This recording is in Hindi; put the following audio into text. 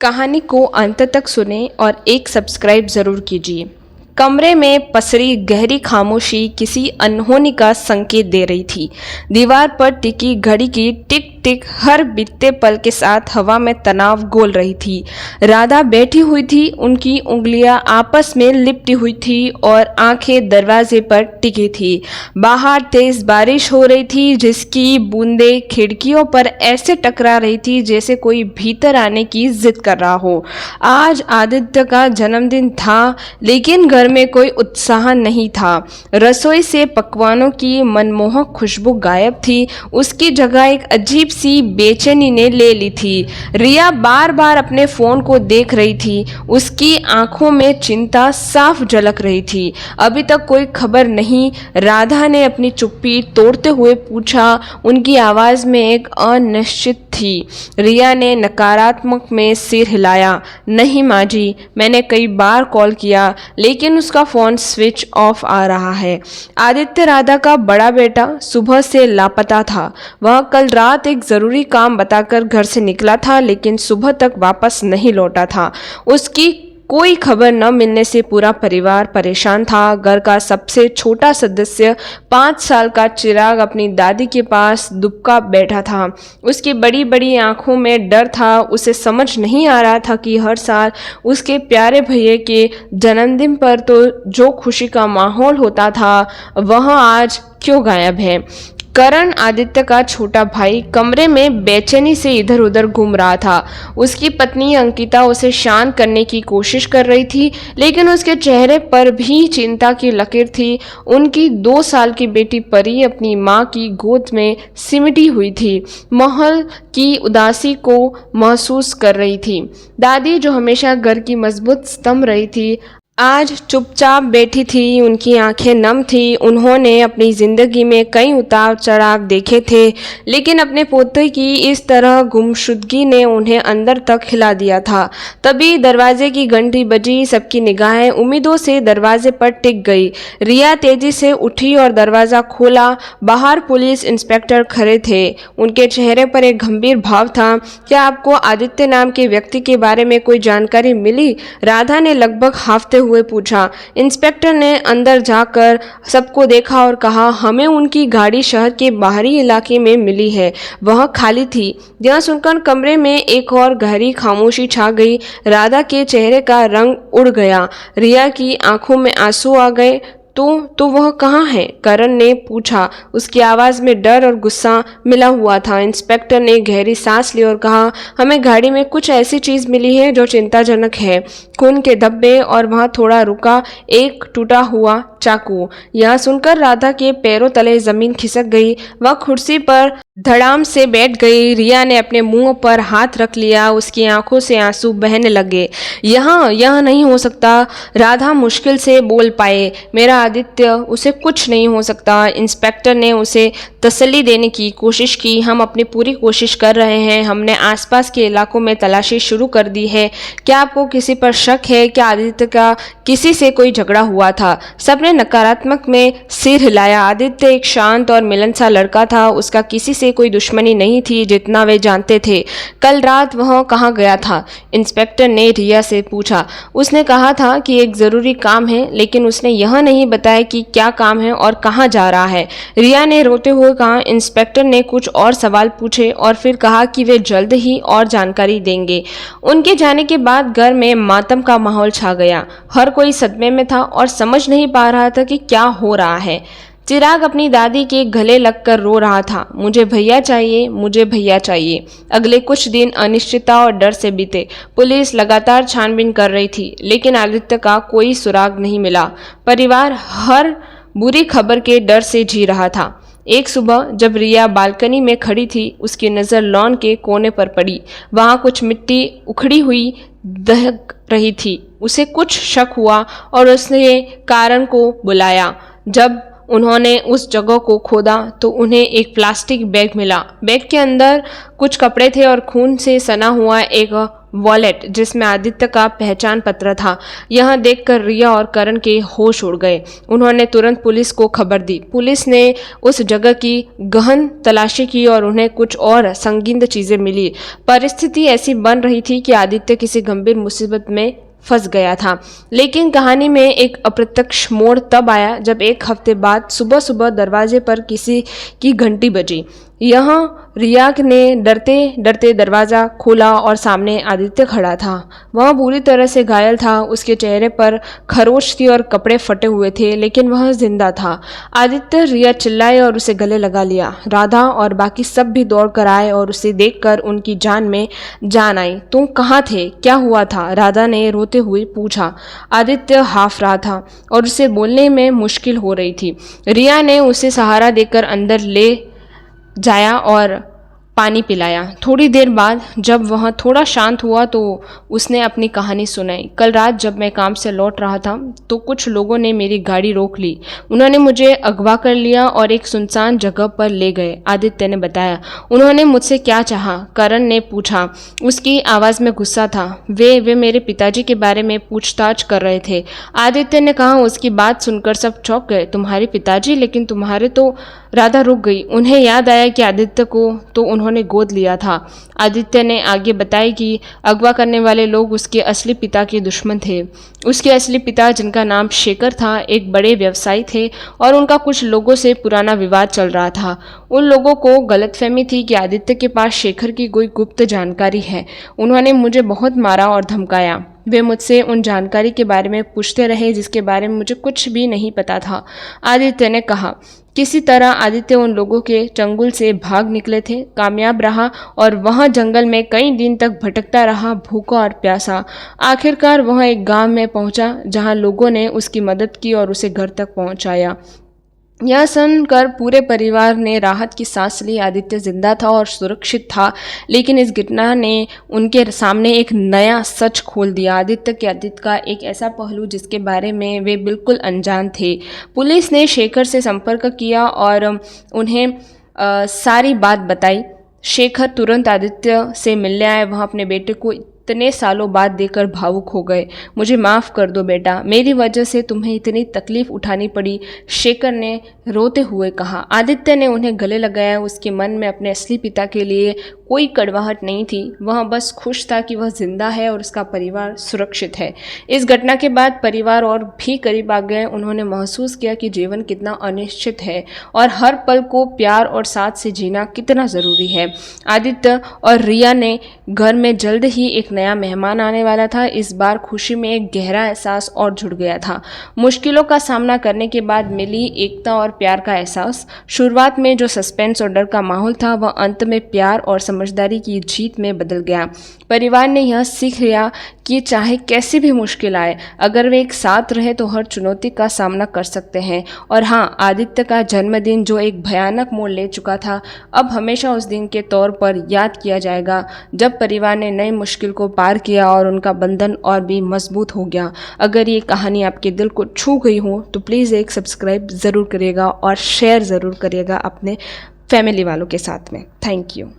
कहानी को अंत तक सुने और एक सब्सक्राइब ज़रूर कीजिए। कमरे में पसरी गहरी खामोशी किसी अनहोनी का संकेत दे रही थी। दीवार पर टिकी घड़ी की टिक टिक हर बीतते पल के साथ हवा में तनाव घोल रही थी। राधा बैठी हुई थी, उनकी उंगलियां आपस में लिपटी हुई थी और आंखें दरवाजे पर टिकी थी। बाहर तेज बारिश हो रही थी, जिसकी बूंदें खिड़कियों पर ऐसे टकरा रही थी जैसे कोई भीतर आने की जिद कर रहा हो। आज आदित्य का जन्मदिन था, लेकिन घर में कोई उत्साह नहीं था। रसोई से पकवानों की मनमोहक खुशबू गायब थी। उसकी जगह एक अजीब सी बेचैनी ने ले ली थी। रिया बार बार अपने फोन को देख रही थी। उसकी आंखों में चिंता साफ झलक रही थी। अभी तक कोई खबर नहीं। राधा ने अपनी चुप्पी तोड़ते हुए पूछा। उनकी आवाज में एक अनिश्चित थी। रिया ने नकारात्मक में सिर हिलाया। नहीं माँ जी, मैंने कई बार कॉल किया, लेकिन उसका फोन स्विच ऑफ आ रहा है। आदित्य, राधा का बड़ा बेटा, सुबह से लापता था। वह कल रात एक जरूरी काम बताकर घर से निकला था, लेकिन सुबह तक वापस नहीं लौटा था। उसकी कोई खबर न मिलने से पूरा परिवार परेशान था। घर का सबसे छोटा सदस्य 5 साल का चिराग अपनी दादी के पास दुबका बैठा था। उसकी बड़ी बड़ी आंखों में डर था। उसे समझ नहीं आ रहा था कि हर साल उसके प्यारे भैया के जन्मदिन पर तो जो खुशी का माहौल होता था, वह आज क्यों गायब है। करण, आदित्य का छोटा भाई, कमरे में बेचैनी से इधर उधर घूम रहा था। उसकी पत्नी अंकिता उसे शांत करने की कोशिश कर रही थी, लेकिन उसके चेहरे पर भी चिंता की लकीर थी। उनकी 2 साल की बेटी परी अपनी माँ की गोद में सिमटी हुई थी, महल की उदासी को महसूस कर रही थी। दादी, जो हमेशा घर की मजबूत स्तंभ रही थी, आज चुपचाप बैठी थी। उनकी आंखें नम थी। उन्होंने अपनी जिंदगी में कई उतार चढ़ाव देखे थे, लेकिन अपने पोते की इस तरह गुमशुदगी ने उन्हें अंदर तक हिला दिया था। तभी दरवाजे की घंटी बजी। सबकी निगाहें उम्मीदों से दरवाजे पर टिक गई। रिया तेजी से उठी और दरवाजा खोला। बाहर पुलिस इंस्पेक्टर खड़े थे। उनके चेहरे पर एक गंभीर भाव था। क्या आपको आदित्य नाम के व्यक्ति के बारे में कोई जानकारी मिली? राधा ने लगभग हाफते हुए पूछा। इंस्पेक्टर ने अंदर जाकर सबको देखा और कहा, हमें उनकी गाड़ी शहर के बाहरी इलाके में मिली है। वह खाली थी। यह सुनकर कमरे में एक और गहरी खामोशी छा गई। राधा के चेहरे का रंग उड़ गया। रिया की आंखों में आंसू आ गए। तो वह कहाँ है? करण ने पूछा। उसकी आवाज में डर और गुस्सा मिला हुआ था। इंस्पेक्टर ने गहरी सांस ली और कहा, हमें गाड़ी में कुछ ऐसी चीज मिली है जो चिंताजनक है। खून के धब्बे और वहां थोड़ा रुका एक टूटा हुआ चाकू। यह सुनकर राधा के पैरों तले जमीन खिसक गई। वह कुर्सी पर धड़ाम से बैठ गई। रिया ने अपने मुंह पर हाथ रख लिया। उसकी आंखों से आंसू बहने लगे। यह नहीं हो सकता, राधा मुश्किल से बोल पाए। मेरा आदित्य, उसे कुछ नहीं हो सकता। इंस्पेक्टर ने उसे तसल्ली देने की कोशिश की। हम अपनी पूरी कोशिश कर रहे हैं। हमने आसपास के इलाकों में तलाशी शुरू कर दी है। क्या आपको किसी पर शक है? क्या आदित्य का किसी से कोई झगड़ा हुआ था? सबने नकारात्मक में सिर हिलाया। आदित्य एक शांत और मिलनसार लड़का था। उसका किसी से कोई दुश्मनी नहीं थी, जितना वे जानते थे। कल रात वह कहाँ गया था? इंस्पेक्टर ने रिया से पूछा। उसने कहा था कि एक जरूरी काम है, लेकिन उसने यह नहीं बताया कि क्या काम है और कहाँ जा रहा है। रिया ने रोते हुए कहा। इंस्पेक्टर ने कुछ और सवाल पूछे और फिर कहा कि वे जल्द ही और जानकारी देंगे। उनके जाने के बाद घर में मातम का माहौल छा गया। हर कोई सदमे में था और समझ नहीं पा रहा था कि क्या हो रहा है। चिराग अपनी दादी के गले लगकर रो रहा था। मुझे भैया चाहिए, मुझे भैया चाहिए। अगले कुछ दिन अनिश्चितता और डर से बीते। पुलिस लगातार छानबीन कर रही थी, लेकिन आदित्य का कोई सुराग नहीं मिला। परिवार हर बुरी खबर के डर से जी रहा था। एक सुबह जब रिया बालकनी में खड़ी थी, उसकी नज़र लॉन के कोने पर पड़ी। वहाँ कुछ मिट्टी उखड़ी हुई दहक रही थी। उसे कुछ शक हुआ और उसने कारण को बुलाया। जब उन्होंने उस जगह को खोदा तो उन्हें एक प्लास्टिक बैग मिला। बैग के अंदर कुछ कपड़े थे और खून से सना हुआ एक वॉलेट जिसमें आदित्य का पहचान पत्र था। यह देखकर रिया और करण के होश उड़ गए। उन्होंने तुरंत पुलिस को खबर दी। पुलिस ने उस जगह की गहन तलाशी की और उन्हें कुछ और संदिग्ध चीजें मिली। परिस्थिति ऐसी बन रही थी कि आदित्य किसी गंभीर मुसीबत में फंस गया था। लेकिन कहानी में एक अप्रत्यक्ष मोड़ तब आया जब एक हफ्ते बाद सुबह सुबह दरवाजे पर किसी की घंटी बजी। यहाँ रिया ने डरते डरते दरवाज़ा खोला और सामने आदित्य खड़ा था। वह बुरी तरह से घायल था। उसके चेहरे पर खरोच थी और कपड़े फटे हुए थे, लेकिन वह जिंदा था। आदित्य, रिया चिल्लाए और उसे गले लगा लिया। राधा और बाकी सब भी दौड़ कर आए और उसे देखकर उनकी जान में जान आई। तुम कहाँ थे? क्या हुआ था? राधा ने रोते हुए पूछा। आदित्य हाफ रहा था और उसे बोलने में मुश्किल हो रही थी। रिया ने उसे सहारा देकर अंदर ले जाया और पानी पिलाया। थोड़ी देर बाद जब वह थोड़ा शांत हुआ तो उसने अपनी कहानी सुनाई। कल रात जब मैं काम से लौट रहा था तो कुछ लोगों ने मेरी गाड़ी रोक ली। उन्होंने मुझे अगवा कर लिया और एक सुनसान जगह पर ले गए। आदित्य ने बताया। उन्होंने मुझसे क्या चाहा? करण ने पूछा। उसकी आवाज़ में गुस्सा था। वे मेरे पिताजी के बारे में पूछताछ कर रहे थे। आदित्य ने कहा। उसकी बात सुनकर सब चौंक गए। तुम्हारे पिताजी? लेकिन तुम्हारे तो। राधा रुक गई। उन्हें याद आया कि आदित्य को तो उन्होंने गोद लिया था। आदित्य ने आगे बताया कि अगवा करने वाले लोग उसके असली पिता के दुश्मन थे। उसके असली पिता, जिनका नाम शेखर था, एक बड़े व्यवसायी थे और उनका कुछ लोगों से पुराना विवाद चल रहा था। उन लोगों को गलतफहमी थी कि आदित्य के पास शेखर की कोई गुप्त जानकारी है। उन्होंने मुझे बहुत मारा और धमकाया। वे मुझसे उन जानकारी के बारे में पूछते रहे जिसके बारे में मुझे कुछ भी नहीं पता था। आदित्य ने कहा। किसी तरह आदित्य उन लोगों के चंगुल से भाग निकले थे, कामयाब रहा और वह जंगल में कई दिन तक भटकता रहा, भूखा और प्यासा। आखिरकार वह एक गांव में पहुंचा जहां लोगों ने उसकी मदद की और उसे घर तक पहुंचाया। यह सुनकर पूरे परिवार ने राहत की सांस ली। आदित्य जिंदा था और सुरक्षित था, लेकिन इस घटना ने उनके सामने एक नया सच खोल दिया। आदित्य का एक ऐसा पहलू जिसके बारे में वे बिल्कुल अनजान थे। पुलिस ने शेखर से संपर्क किया और उन्हें सारी बात बताई। शेखर तुरंत आदित्य से मिलने आए। वह अपने बेटे को इतने सालों बाद देकर भावुक हो गए। मुझे माफ़ कर दो बेटा, मेरी वजह से तुम्हें इतनी तकलीफ उठानी पड़ी, शेखर ने रोते हुए कहा। आदित्य ने उन्हें गले लगाया। उसके मन में अपने असली पिता के लिए कोई कड़वाहट नहीं थी। वह बस खुश था कि वह जिंदा है और उसका परिवार सुरक्षित है। इस घटना के बाद परिवार और भी करीब आ गए। उन्होंने महसूस किया कि जीवन कितना अनिश्चित है और हर पल को प्यार और साथ से जीना कितना ज़रूरी है। आदित्य और रिया ने घर में जल्द ही एक नया मेहमान आने वाला था। इस बार खुशी में एक गहरा एहसास और जुड़ गया था। मुश्किलों का सामना करने के बाद मिली एकता और प्यार का एहसास। शुरुआत में जो सस्पेंस और डर का माहौल था वह अंत में प्यार और समझदारी की जीत में बदल गया। परिवार ने यह सीख लिया कि चाहे कैसी भी मुश्किल आए, अगर वे एक साथ रहे तो हर चुनौती का सामना कर सकते हैं। और हाँ, आदित्य का जन्मदिन जो एक भयानक मोड़ ले चुका था, अब हमेशा उस दिन के तौर पर याद किया जाएगा जब परिवार ने नई मुश्किल को पार किया और उनका बंधन और भी मजबूत हो गया। अगर ये कहानी आपके दिल को छू गई हो तो प्लीज़ एक सब्सक्राइब ज़रूर करिएगा और शेयर ज़रूर करिएगा अपने फैमिली वालों के साथ में। Thank you.